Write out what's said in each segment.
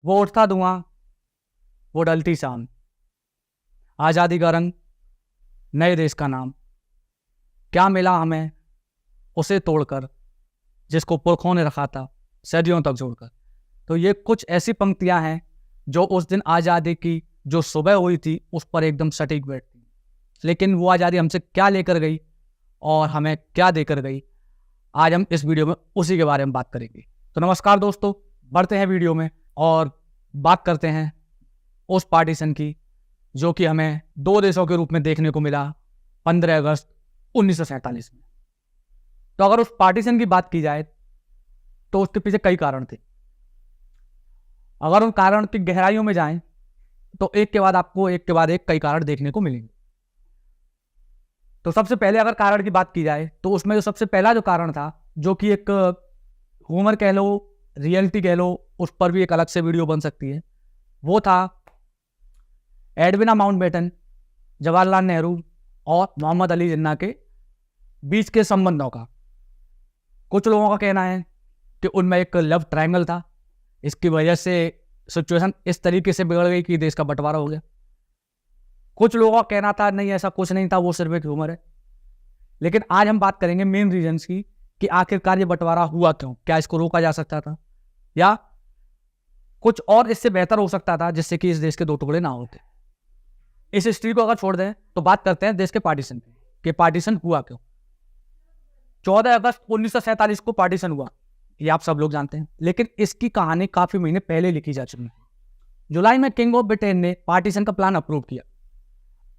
वो उठता धुआं, वो डलती शाम, आज़ादी का रंग, नए देश का नाम, क्या मिला हमें उसे तोड़कर, जिसको पुरखों ने रखा था सदियों तक जोड़कर। तो ये कुछ ऐसी पंक्तियां हैं जो उस दिन आज़ादी की जो सुबह हुई थी उस पर एकदम सटीक बैठती। लेकिन वो आज़ादी हमसे क्या लेकर गई और हमें क्या देकर गई, आज हम इस वीडियो में उसी के बारे में बात करेंगे। तो नमस्कार दोस्तों, बढ़ते हैं वीडियो में और बात करते हैं उस पार्टीशन की जो कि हमें दो देशों के रूप में देखने को मिला 15 अगस्त 1947 में। तो अगर उस पार्टीशन की बात की जाए तो उसके पीछे कई कारण थे। अगर उन कारण की गहराइयों में जाएं तो एक के बाद आपको एक के बाद एक कई कारण देखने को मिलेंगे। तो सबसे पहले अगर कारण की बात की जाए तो उसमें जो सबसे पहला जो कारण था, जो कि एक ह्यूमर कह लो, रियलिटी कह लो, उस पर भी एक अलग से वीडियो बन सकती है, वो था एडविना माउंटबेटन, जवाहरलाल नेहरू और मोहम्मद अली जिन्ना के बीच के संबंधों का। कुछ लोगों का कहना है कि उनमें एक लव ट्रायंगल था, इसकी वजह से सिचुएशन इस तरीके से बिगड़ गई कि देश का बंटवारा हो गया। कुछ लोगों का कहना था नहीं, ऐसा कुछ नहीं था, वो सिर्फ एक ह्यूमर है। लेकिन आज हम बात करेंगे मेन रीजंस की कि आखिरकार ये बंटवारा हुआ क्यों, क्या इसको रोका जा सकता था या कुछ और इससे बेहतर हो सकता था जिससे कि इस देश के दो टुकड़े ना होते। इस हिस्ट्री को अगर छोड़ दें तो बात करते हैं देश के पार्टीशन के पार्टीशन हुआ क्यों। 14 अगस्त 1947 को पार्टीशन हुआ, ये आप सब लोग जानते हैं, लेकिन इसकी कहानी काफी महीने पहले लिखी जा चुकी है। जुलाई में किंग ऑफ ब्रिटेन ने पार्टीशन का प्लान अप्रूव किया,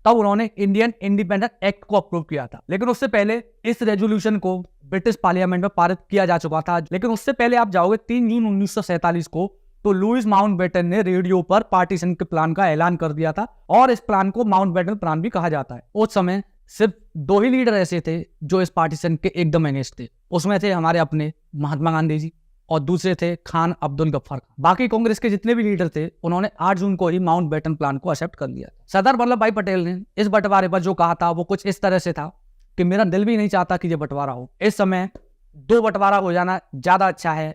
तब उन्होंने इंडियन इंडिपेंडेंस एक्ट को अप्रूव किया था। लेकिन उससे पहले इस रेजोल्यूशन को ब्रिटिश पार्लियामेंट में पारित किया जा चुका था। लेकिन उससे पहले आप जाओगे 3 जून 1947 को, तो लुईस माउंटबेटन ने रेडियो पर पार्टीशन के प्लान का ऐलान कर दिया था और इस प्लान को माउंटबेटन प्लान भी कहा जाता है। उस समय सिर्फ 2 ही लीडर ऐसे थे जो इस पार्टीशन के एकदम अगेंस्ट थे। उसमें थे हमारे अपने महात्मा गांधी जी और दूसरे थे खान अब्दुल गफ्फार। बाकी कांग्रेस के जितने भी लीडर थे उन्होंने 8 जून को ही माउंटबेटन प्लान को एक्सेप्ट कर लिया। सरदार वल्लभ भाई पटेल ने इस बंटवारे पर जो कहा था वो कुछ इस तरह से था कि मेरा दिल भी नहीं चाहता कि ये बंटवारा हो। इस समय 2 बंटवारा हो जाना ज्यादा अच्छा है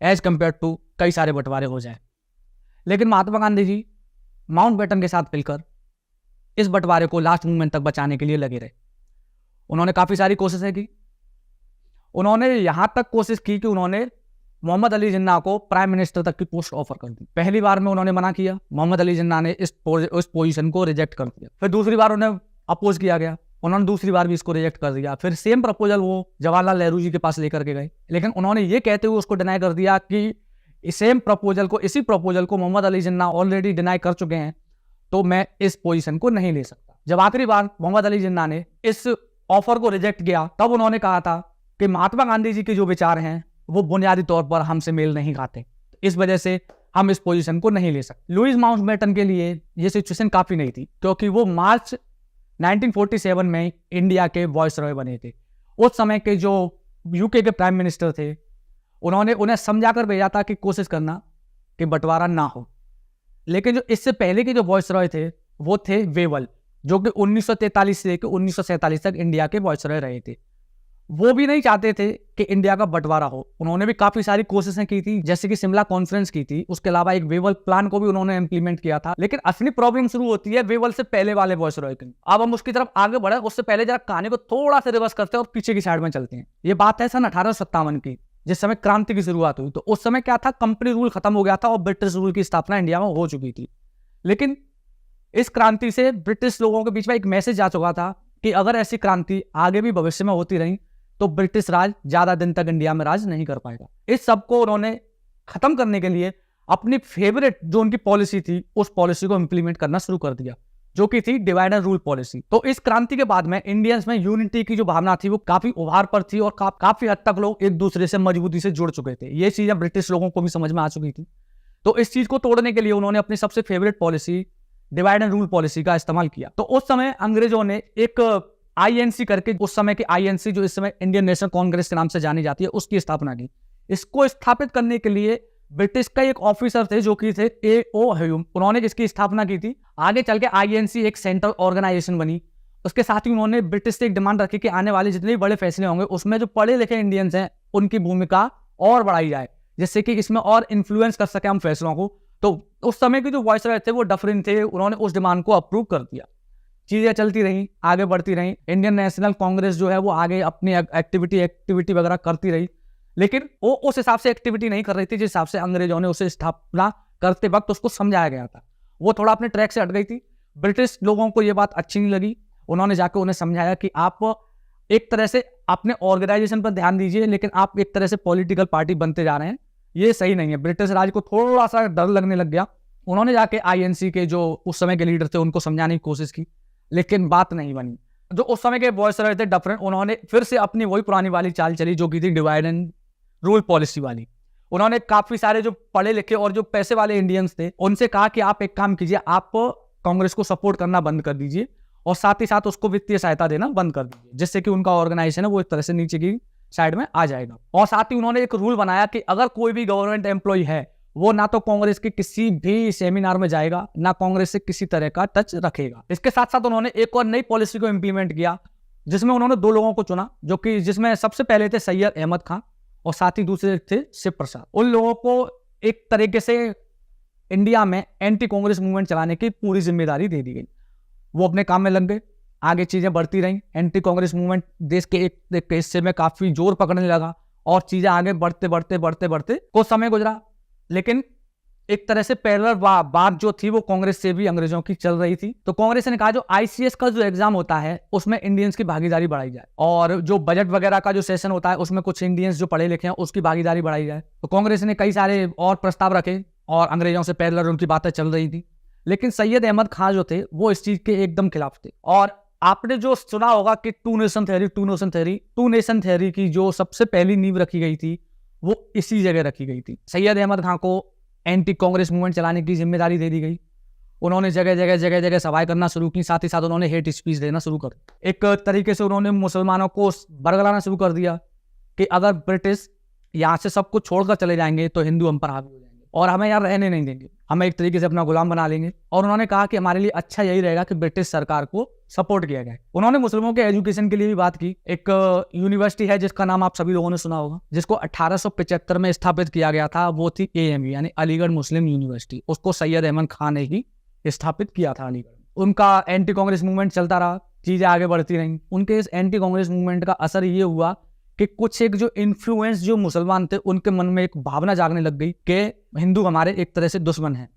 एज कंपेयर टू कई सारे बंटवारे हो जाए। लेकिन महात्मा गांधी जी माउंटबेटन के साथ मिलकर इस बंटवारे को लास्ट मोमेंट तक बचाने के लिए लगे रहे। उन्होंने काफी सारी कोशिशें की। उन्होंने यहां तक कोशिश की कि उन्होंने मोहम्मद अली जिन्ना को प्राइम मिनिस्टर तक की पोस्ट ऑफर कर दी। पहली बार में उन्होंने मना किया, मोहम्मद अली जिन्ना ने इस पोजीशन को रिजेक्ट कर दिया। फिर दूसरी बार उन्हें अपोज किया गया, उन्होंने दूसरी बार भी इसको रिजेक्ट कर दिया। फिर सेम प्रपोजल वो जवाहरलाल नेहरू जी के पास लेकर के गए, लेकिन उन्होंने ये कहते हुए उसको डिनाई कर दिया कि सेम प्रपोजल को, इसी प्रपोजल को मोहम्मद अली जिन्ना ऑलरेडी डिनाई कर चुके हैं, तो मैं इस पोजीशन को नहीं ले सकता। जब आखिरी बार मोहम्मद अली जिन्ना ने इस ऑफर को रिजेक्ट किया, तब उन्होंने कहा था कि महात्मा गांधी जी के जो विचार हैं वो बुनियादी तौर पर हमसे मेल नहीं खाते, इस वजह से हम इस पोजीशन को नहीं ले सकते। लुईस माउंटबेटन के लिए ये सिचुएशन काफी नहीं थी, क्योंकि वो मार्च 1947 में इंडिया के वॉइसरॉय बने थे। उस समय के जो यूके के प्राइम मिनिस्टर थे उन्होंने उन्हें समझाकर भेजा था कि कोशिश करना कि बंटवारा ना हो। लेकिन जो इससे पहले के जो वॉइसरॉय थे वो थे वेवल, जो कि 1943 से लेकर 1947 तक इंडिया के वॉइसरॉय रहे थे। वो भी नहीं चाहते थे कि इंडिया का बंटवारा हो। उन्होंने भी काफी सारी कोशिशें की थी, जैसे कि शिमला कॉन्फ्रेंस की थी, उसके अलावा एक वेवल प्लान को भी उन्होंने इंप्लीमेंट किया था। लेकिन असली प्रॉब्लम शुरू होती है वेवल से पहले वाले वॉइसरॉय की। अब हम उसकी तरफ आगे बढ़े, उससे पहले जरा कहानी को थोड़ा सा रिवर्स करते हैं और पीछे की साइड में चलते हैं। ये बात है सन 1857 की, जिस समय क्रांति की शुरुआत हुई। तो उस समय क्या था, कंपनी रूल खत्म हो गया था और ब्रिटिश रूल की स्थापना इंडिया में हो चुकी थी। लेकिन इस क्रांति से ब्रिटिश लोगों के बीच में एक मैसेज जा चुका था कि अगर ऐसी क्रांति आगे भी भविष्य में होती रही तो ब्रिटिश राज ज्यादा दिन तक इंडिया में राज नहीं कर पाएगा। इस सब को उन्होंने खत्म करने के लिए अपनी फेवरेट जो उनकी पॉलिसी थी उस पॉलिसी को इंप्लीमेंट करना शुरू कर दिया, जो कि थी डिवाइड एंड रूल पॉलिसी। तो इस क्रांति के बाद में इंडियंस में यूनिटी की जो भावना थी वो काफी उभार पर थी और काफी हद तक लोग एक दूसरे से मजबूती से जुड़ चुके थे। ये चीजें ब्रिटिश लोगों को भी समझ में आ चुकी थी। तो इस चीज को तोड़ने के लिए उन्होंने अपनी सबसे favourite policy divide and rule policy का इस्तेमाल किया। तो उस समय अंग्रेजों ने एक आईएनसी करके, उस समय की आईएनसी जो इस समय इंडियन नेशनल कांग्रेस के नाम से जानी जाती है, उसकी स्थापना की। इसको स्थापित करने के लिए ब्रिटिश का एक ऑफिसर थे जो कि थे A.O. ह्यूम, उन्होंने इसकी स्थापना की थी। आगे चल के आईएनसी एक सेंट्रल ऑर्गेनाइजेशन बनी। उसके साथ ही उन्होंने ब्रिटिश से एक डिमांड रखी कि आने वाले जितने भी बड़े फैसले होंगे उसमें जो पढ़े लिखे इंडियंस हैं उनकी भूमिका और बढ़ाई जाए, जिससे कि इसमें और इन्फ्लुएंस कर सके हम फैसलों को। तो उस समय के जो वायसराय थे वो डफरिन थे, उन्होंने उस डिमांड को अप्रूव कर दिया। चीजें चलती रही, आगे बढ़ती रही। इंडियन नेशनल कांग्रेस जो है वो आगे अपनी एक्टिविटी वगैरह करती रही, लेकिन वो उस हिसाब से एक्टिविटी नहीं कर रही थी जिस हिसाब से अंग्रेजों ने उसे स्थापना करते वक्त उसको समझाया गया था। वो थोड़ा अपने ट्रैक से हट गई थी। ब्रिटिश लोगों को ये बात अच्छी नहीं लगी। उन्होंने जाकर उन्हें समझाया कि आप एक तरह से अपने ऑर्गेनाइजेशन पर ध्यान दीजिए, लेकिन आप एक तरह से पॉलिटिकल पार्टी बनते जा रहे हैं, ये सही नहीं है। ब्रिटिश राज को थोड़ा सा डर लगने लग गया। उन्होंने जाके आईएनसी के जो उस समय के लीडर थे उनको समझाने की कोशिश की, लेकिन बात नहीं बनी। जो उस समय के वायसराय थे डफरिन, उन्होंने फिर से अपनी वही पुरानी वाली चाल चली जो की थी डिवाइड एंड रूल पॉलिसी वाली। उन्होंने काफी सारे जो पढ़े लिखे और जो पैसे वाले इंडियंस थे उनसे कहा कि आप एक काम कीजिए, आप कांग्रेस को सपोर्ट करना बंद कर दीजिए और साथ ही साथ उसको वित्तीय सहायता देना बंद कर दीजिए, जिससे कि उनका ऑर्गेनाइजेशन है वो एक तरह से नीचे की साइड में आ जाएगा। और साथ ही उन्होंने एक रूल बनाया कि अगर कोई भी गवर्नमेंट एम्प्लॉय है वो ना तो कांग्रेस के किसी भी सेमिनार में जाएगा, ना कांग्रेस से किसी तरह का टच रखेगा। इसके साथ साथ उन्होंने एक और नई पॉलिसी को इंप्लीमेंट किया, जिसमें उन्होंने 2 लोगों को चुना, जो कि जिसमें सबसे पहले थे सैयद अहमद खान और साथ ही दूसरे थे शिव प्रसाद। उन लोगों को एक तरीके से इंडिया में एंटी कांग्रेस मूवमेंट चलाने की पूरी जिम्मेदारी दे दी गई। वो अपने काम में लग गए, आगे चीजें बढ़ती रहीं। एंटी कांग्रेस मूवमेंट देश के एक हिस्से में काफी जोर पकड़ने लगा और चीजें आगे बढ़ते कुछ समय गुजरा, लेकिन एक तरह से पैरेलल बात जो थी वो कांग्रेस से भी अंग्रेजों की चल रही थी। तो कांग्रेस ने कहा जो आईसीएस का जो एग्जाम होता है उसमें इंडियंस की भागीदारी बढ़ाई जाए, और जो बजट वगैरह का जो सेशन होता है उसमें कुछ इंडियंस जो पढ़े लिखे हैं उसकी भागीदारी बढ़ाई जाए। तो कांग्रेस ने कई सारे और प्रस्ताव रखे और अंग्रेजों से पैरेलल उनकी बातें चल रही थी, लेकिन सैयद अहमद खान जो थे वो इस चीज के एकदम खिलाफ थे। और आपने जो सुना होगा कि टू नेशन थ्योरी की जो सबसे पहली नींव रखी गई थी वो इसी जगह रखी गई थी। सैयद अहमद खान को एंटी कांग्रेस मूवमेंट चलाने की जिम्मेदारी दे दी गई। उन्होंने जगह जगह सभाएं करना शुरू की, साथ ही साथ उन्होंने हेट स्पीच देना शुरू कर दिया। एक तरीके से उन्होंने मुसलमानों को बरगलाना शुरू कर दिया कि अगर ब्रिटिश यहाँ से सब कुछ छोड़कर चले जाएंगे तो हिंदू हम पर हावी हो जाएंगे और हमें यहाँ रहने नहीं देंगे, हमें एक तरीके से अपना गुलाम बना लेंगे। और उन्होंने कहा कि हमारे लिए अच्छा यही रहेगा कि ब्रिटिश सरकार को सपोर्ट किया जाए। उन्होंने मुस्लिमों के एजुकेशन के लिए भी बात की। एक यूनिवर्सिटी है जिसका नाम आप सभी लोगों ने सुना होगा, जिसको 1875 में स्थापित किया गया था, वो थी AMU यानी अलीगढ़ मुस्लिम यूनिवर्सिटी। उसको सैयद अहमद खान ने ही स्थापित किया था अलीगढ़। उनका एंटी कांग्रेस मूवमेंट चलता रहा, चीजें आगे बढ़ती रहीं। उनके इस एंटी कांग्रेस मूवमेंट का असर ये हुआ कि कुछ एक जो इन्फ्लुएंस जो मुसलमान थे उनके मन में एक भावना जागने लग गई कि हिंदू हमारे एक तरह से दुश्मन हैं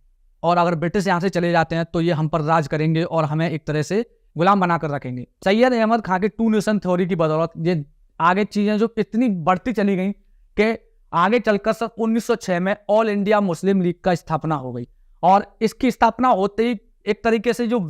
और अगर ब्रिटिश यहाँ से चले जाते हैं तो ये हम पर राज करेंगे और हमें एक तरह से गुलाम बनाकर रखेंगे। सैयद अहमद खान की टू नेशन थ्योरी की बदौलत ये आगे चीजें जो इतनी बढ़ती चली गई कि आगे चलकर 1906 में ऑल इंडिया मुस्लिम लीग का स्थापना हो गई। और इसकी स्थापना होते ही एक तरीके से जो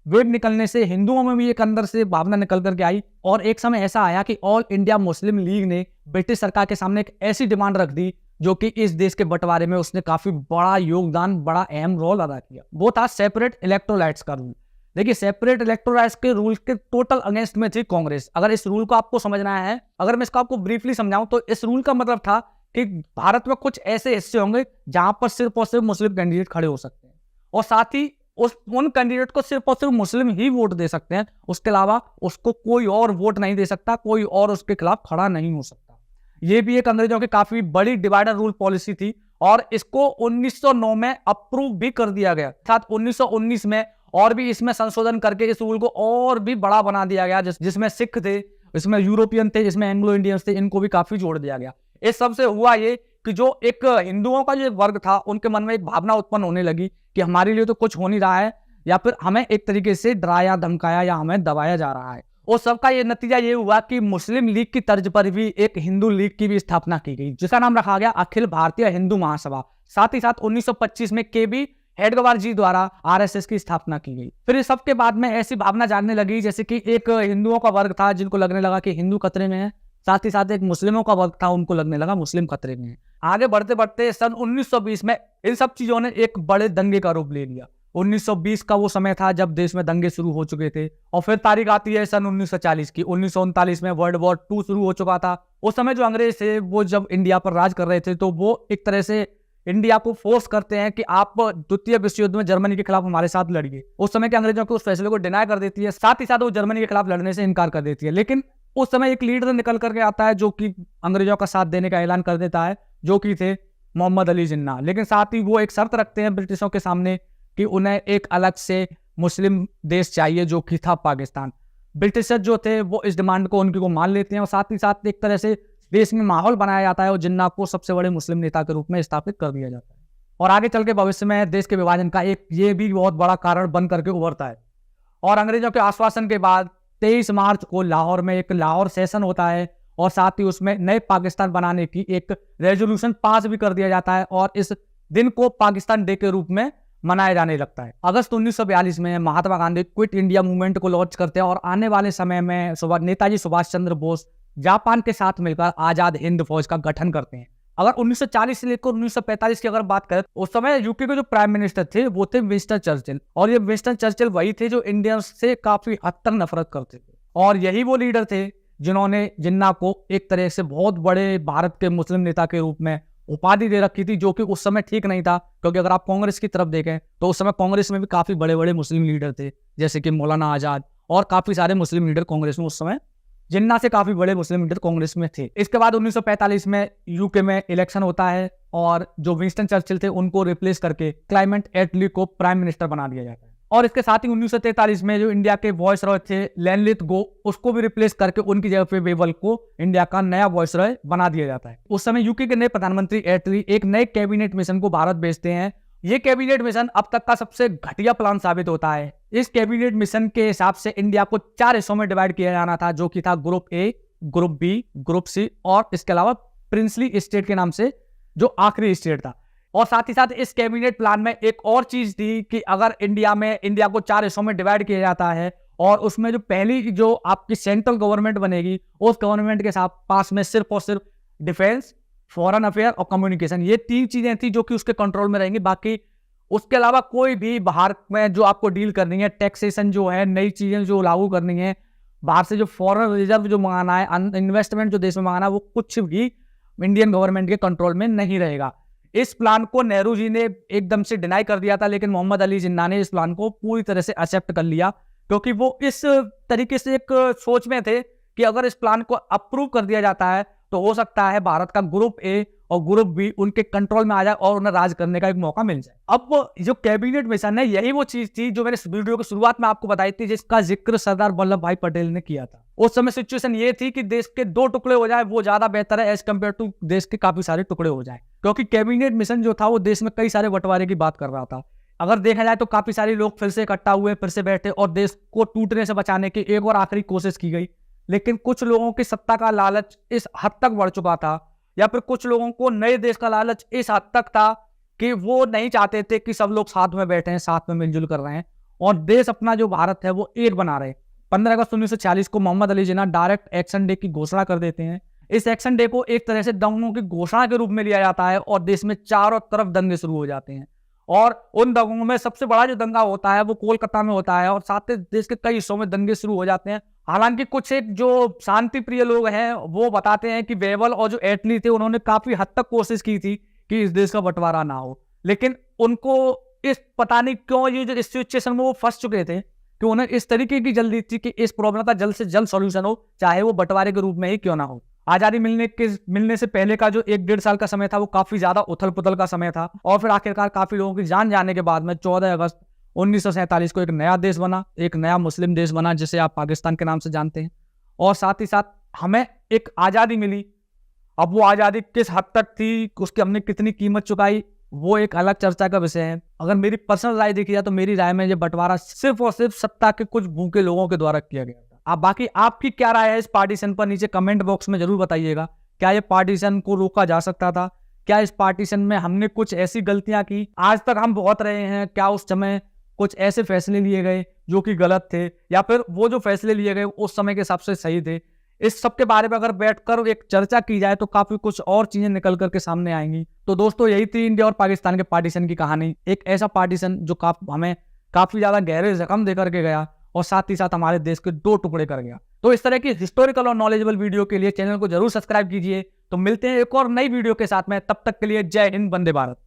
वेव निकलने से हिंदुओं में भी एक अंदर से भावना निकल करके आई और एक समय ऐसा आया कि ऑल इंडिया मुस्लिम लीग ने ब्रिटिश सरकार के सामने एक ऐसी डिमांड रख दी जो कि इस देश के बंटवारे में उसने काफी बड़ा योगदान, बड़ा अहम रोल अदा किया। वो था सेपरेट इलेक्टोराइट्स का रूल। देखिए, सेपरेट इलेक्टोराइट्स के रूल के टोटल अगेंस्ट में थी कांग्रेस। अगर इस रूल को आपको समझना है, अगर मैं इसको आपको ब्रीफली समझाऊं तो इस रूल का मतलब था कि भारत में कुछ ऐसे हिस्से होंगे जहां पर सिर्फ और सिर्फ मुस्लिम कैंडिडेट खड़े हो सकते हैं और साथ ही उन कैंडिडेट को सिर्फ और सिर्फ मुस्लिम ही वोट दे सकते हैं, उसके अलावा उसको कोई और वोट नहीं दे सकता, कोई और उसके खिलाफ खड़ा नहीं हो सकता। ये भी एक अंग्रेजों की काफी बड़ी डिवाइडर रूल पॉलिसी थी और इसको 1909 में अप्रूव भी कर दिया गया। साथ 1919 में और भी इसमें संशोधन करके इस रूल को और भी बड़ा बना दिया गया, जिसमें सिख थे, इसमें यूरोपियन थे, जिसमें एंग्लो इंडियंस थे, इनको भी काफी जोड़ दिया गया। इस सबसे हुआ ये कि जो एक हिंदुओं का जो वर्ग था उनके मन में एक भावना उत्पन्न होने लगी कि हमारे लिए तो कुछ हो नहीं रहा है, या फिर हमें एक तरीके से डराया धमकाया या हमें दबाया जा रहा है। और सबका ये नतीजा ये हुआ कि मुस्लिम लीग की तर्ज पर भी एक हिंदू लीग की भी स्थापना की गई, जिसका नाम रखा गया अखिल भारतीय हिंदू महासभा। साथ ही साथ 1925 में KB हेडगेवार जी द्वारा RSS की स्थापना की गई। फिर इस सबके बाद में ऐसी भावना जागने लगी जैसे कि एक हिंदुओं का वर्ग था जिनको लगने लगा कि हिंदू खतरे में है, साथ ही साथ एक मुस्लिमों का वर्ग था, उनको लगने लगा मुस्लिम खतरे में है। आगे बढ़ते बढ़ते सन 1920 में इन सब चीजों ने एक बड़े दंगे का रूप ले लिया। 1920 का वो समय था जब देश में दंगे शुरू हो चुके थे और फिर तारीख आती है सन 1940 की। 1939 में वर्ल्ड वॉर 2 शुरू हो चुका था। उस समय जो अंग्रेज थे वो जब इंडिया पर राज कर रहे थे तो वो एक तरह से इंडिया को फोर्स करते हैं कि आप द्वितीय विश्व युद्ध में जर्मनी के खिलाफ हमारे साथ लड़िए। उस समय के अंग्रेजों के उस फैसले को डिनाई कर देती है, साथ ही साथ वो जर्मनी के खिलाफ लड़ने से इनकार कर देती है। लेकिन उस समय एक लीडर निकल करके आता है जो कि अंग्रेजों का साथ देने का ऐलान कर देता है, जो कि थे मोहम्मद अली जिन्ना। लेकिन साथ ही वो एक शर्त रखते हैं ब्रिटिशों के सामने कि उन्हें एक अलग से मुस्लिम देश चाहिए जो कि था पाकिस्तान। ब्रिटिशर जो थे वो इस डिमांड को उनकी को मान लेते हैं और साथ ही साथ एक तरह से देश में माहौल बनाया जाता है और जिन्ना को सबसे बड़े मुस्लिम नेता के रूप में स्थापित कर दिया जाता है। और आगे चल के भविष्य में देश के विभाजन का एक ये भी बहुत बड़ा कारण बन करके उभरता है। और अंग्रेजों के आश्वासन के बाद 23 मार्च को लाहौर में एक लाहौर सेशन होता है और साथ ही उसमें नए पाकिस्तान बनाने की एक रेजोल्यूशन पास भी कर दिया जाता है और इस दिन को पाकिस्तान डे के रूप में मनाया जाने लगता है। अगस्त 1942 में Mahatma Gandhi quit India movement को लॉन्च करते हैं और आने वाले समय में नेताजी सुभाष चंद्र बोस जापान के साथ मिलकर आजाद हिंद फौज का गठन करते हैं। अगर 1940 से लेकर 1945 की अगर बात करें, उस समय यूके के जो प्राइम मिनिस्टर थे वो थे विंस्टन चर्चिल। और ये विंस्टन चर्चिल वही थे जो इंडियंस से काफी हद तक नफरत करते थे और यही वो लीडर थे जिन्होंने जिन्ना को एक तरह से बहुत बड़े भारत के मुस्लिम नेता के रूप में उपाधि दे रखी थी, जो कि उस समय ठीक नहीं था। क्योंकि अगर आप कांग्रेस की तरफ देखें तो उस समय कांग्रेस में भी काफी बड़े बड़े मुस्लिम लीडर थे, जैसे कि मौलाना आजाद और काफी सारे मुस्लिम लीडर कांग्रेस में उस समय जिन्ना से काफी बड़े मुस्लिम लीडर कांग्रेस में थे। इसके बाद 1945 में यूके में इलेक्शन होता है और जो विंस्टन चर्चिल थे उनको रिप्लेस करके क्लाइमेट एटली को प्राइम मिनिस्टर बना दिया जाता है। और इसके साथ ही 1943 में जो इंडिया के वॉइसरॉय थे लैनलिथ गो, उसको भी रिप्लेस करके उनकी जगह पे वेवल को इंडिया का नया वॉइसरॉय बना दिया जाता है। उस समय यूके के नए प्रधानमंत्री एटली एक नए कैबिनेट मिशन को भारत भेजते हैं। ये कैबिनेट मिशन अब तक का सबसे घटिया प्लान साबित होता है। इस कैबिनेट मिशन के हिसाब से इंडिया को 4 हिस्सों में डिवाइड किया जाना था, जो कि था group A, group B, group C और इसके अलावा प्रिंसली स्टेट के नाम से जो आखिरी स्टेट था। और साथ ही साथ इस कैबिनेट प्लान में एक और चीज थी कि अगर इंडिया को 4 हिस्सों में डिवाइड किया जाता है और उसमें जो पहली जो आपकी सेंट्रल गवर्नमेंट बनेगी उस गवर्नमेंट के साथ पास में सिर्फ और सिर्फ डिफेंस, फॉरेन अफेयर और कम्युनिकेशन, ये 3 चीजें थी जो कि उसके कंट्रोल में रहेंगी। बाकी उसके अलावा कोई भी भारत में जो आपको डील करनी है, टैक्सेशन जो है, नई चीजें जो लागू करनी है, बाहर से जो फॉरेन रिजर्व जो मंगाना है, इन्वेस्टमेंट जो देश में मंगाना है, वो कुछ भी इंडियन गवर्नमेंट के कंट्रोल में नहीं रहेगा। इस प्लान को नेहरू जी ने एकदम से डिनाई कर दिया था, लेकिन मोहम्मद अली जिन्ना ने इस प्लान को पूरी तरह से एक्सेप्ट कर लिया, क्योंकि वो इस तरीके से एक सोच में थे कि अगर इस प्लान को अप्रूव कर दिया जाता है तो हो सकता है भारत का ग्रुप ए और ग्रुप बी उनके कंट्रोल में आ जाए और उन्हें राज करने का एक मौका मिल जाए। अब जो कैबिनेट मिशन है यही वो चीज थी जो मैंने इस वीडियो की शुरुआत में आपको बताई थी, जिसका जिक्र सरदार वल्लभ भाई पटेल ने किया था। उस समय सिचुएशन ये थी कि देश के 2 टुकड़े हो जाए वो ज्यादा बेहतर है एज कम्पेयर टू देश के काफी सारे टुकड़े हो जाए, क्योंकि कैबिनेट मिशन जो था वो देश में कई सारे बंटवारे की बात कर रहा था। अगर देखा जाए तो काफी सारे लोग फिर से इकट्ठा हुए, फिर से बैठे और देश को टूटने से बचाने की एक और आखिरी कोशिश की गई। लेकिन कुछ लोगों की सत्ता का लालच इस हद तक बढ़ चुका था, या फिर कुछ लोगों को नए देश का लालच इस हद तक था कि वो नहीं चाहते थे कि सब लोग साथ में बैठे हैं, साथ में मिलजुल कर रहे हैं और देश अपना जो भारत है वो एक बना रहे। 15 अगस्त 1946 को Mohammad Ali Jinnah direct action day की घोषणा कर देते हैं। इस एक्शन डे को एक तरह से दंगों की घोषणा के रूप में लिया जाता है और देश में चारों तरफ दंगे शुरू हो जाते हैं। और उन दंगों में सबसे बड़ा जो दंगा होता है वो कोलकाता में होता है और साथ ही देश के कई हिस्सों में दंगे शुरू हो जाते हैं। हालांकि कुछ एक जो शांति प्रिय लोग हैं वो बताते हैं कि वेवल और जो एटली थे उन्होंने काफी हद तक कोशिश की थी कि इस देश का बंटवारा ना हो, लेकिन उनको इस पता नहीं क्यों ये जो इस सिचुएशन में वो फंस चुके थे कि उन्हें इस तरीके की जल्दी थी कि इस प्रॉब्लम का जल्द से जल्द सॉल्यूशन हो, चाहे वो बंटवारे के रूप में ही क्यों ना हो। आजादी मिलने से पहले का जो 1-1.5 साल का समय था वो काफी ज्यादा उथल पुथल का समय था और फिर आखिरकार काफी लोगों की जान जाने के बाद में 14 अगस्त 1947 को एक नया देश बना, एक नया मुस्लिम देश बना जिसे आप पाकिस्तान के नाम से जानते हैं। और साथ ही साथ हमें एक आज़ादी मिली। अब वो आज़ादी किस हद तक थी, उसकी हमने कितनी कीमत चुकाई, वो एक अलग चर्चा का विषय है। अगर मेरी पर्सनल राय देखी जाए तो मेरी राय में ये बंटवारा सिर्फ और सिर्फ सत्ता के कुछ भूखे लोगों के द्वारा किया गया था। अब बाकी आपकी क्या राय है इस पार्टीशन पर, नीचे कमेंट बॉक्स में जरूर बताइएगा। क्या ये पार्टीशन को रोका जा सकता था? क्या इस पार्टीशन में हमने कुछ ऐसी गलतियां की आज तक हम भुगत रहे हैं? क्या उस समय कुछ ऐसे फैसले लिए गए जो कि गलत थे, या फिर वो जो फैसले लिए गए उस समय के हिसाब से सही थे? इस सब के बारे में अगर बैठकर एक चर्चा की जाए तो काफी कुछ और चीजें निकल करके सामने आएंगी। तो दोस्तों यही थी इंडिया और पाकिस्तान के पार्टीशन की कहानी। एक ऐसा पार्टीशन जो हमें काफी ज्यादा गहरे जख्म दे करके गया और साथ ही साथ हमारे देश के 2 टुकड़े कर गया। तो इस तरह की हिस्टोरिकल और नॉलेजेबल वीडियो के लिए चैनल को जरूर सब्सक्राइब कीजिए। तो मिलते हैं एक और नई वीडियो के साथ में, तब तक के लिए जय हिंद, वंदे भारत।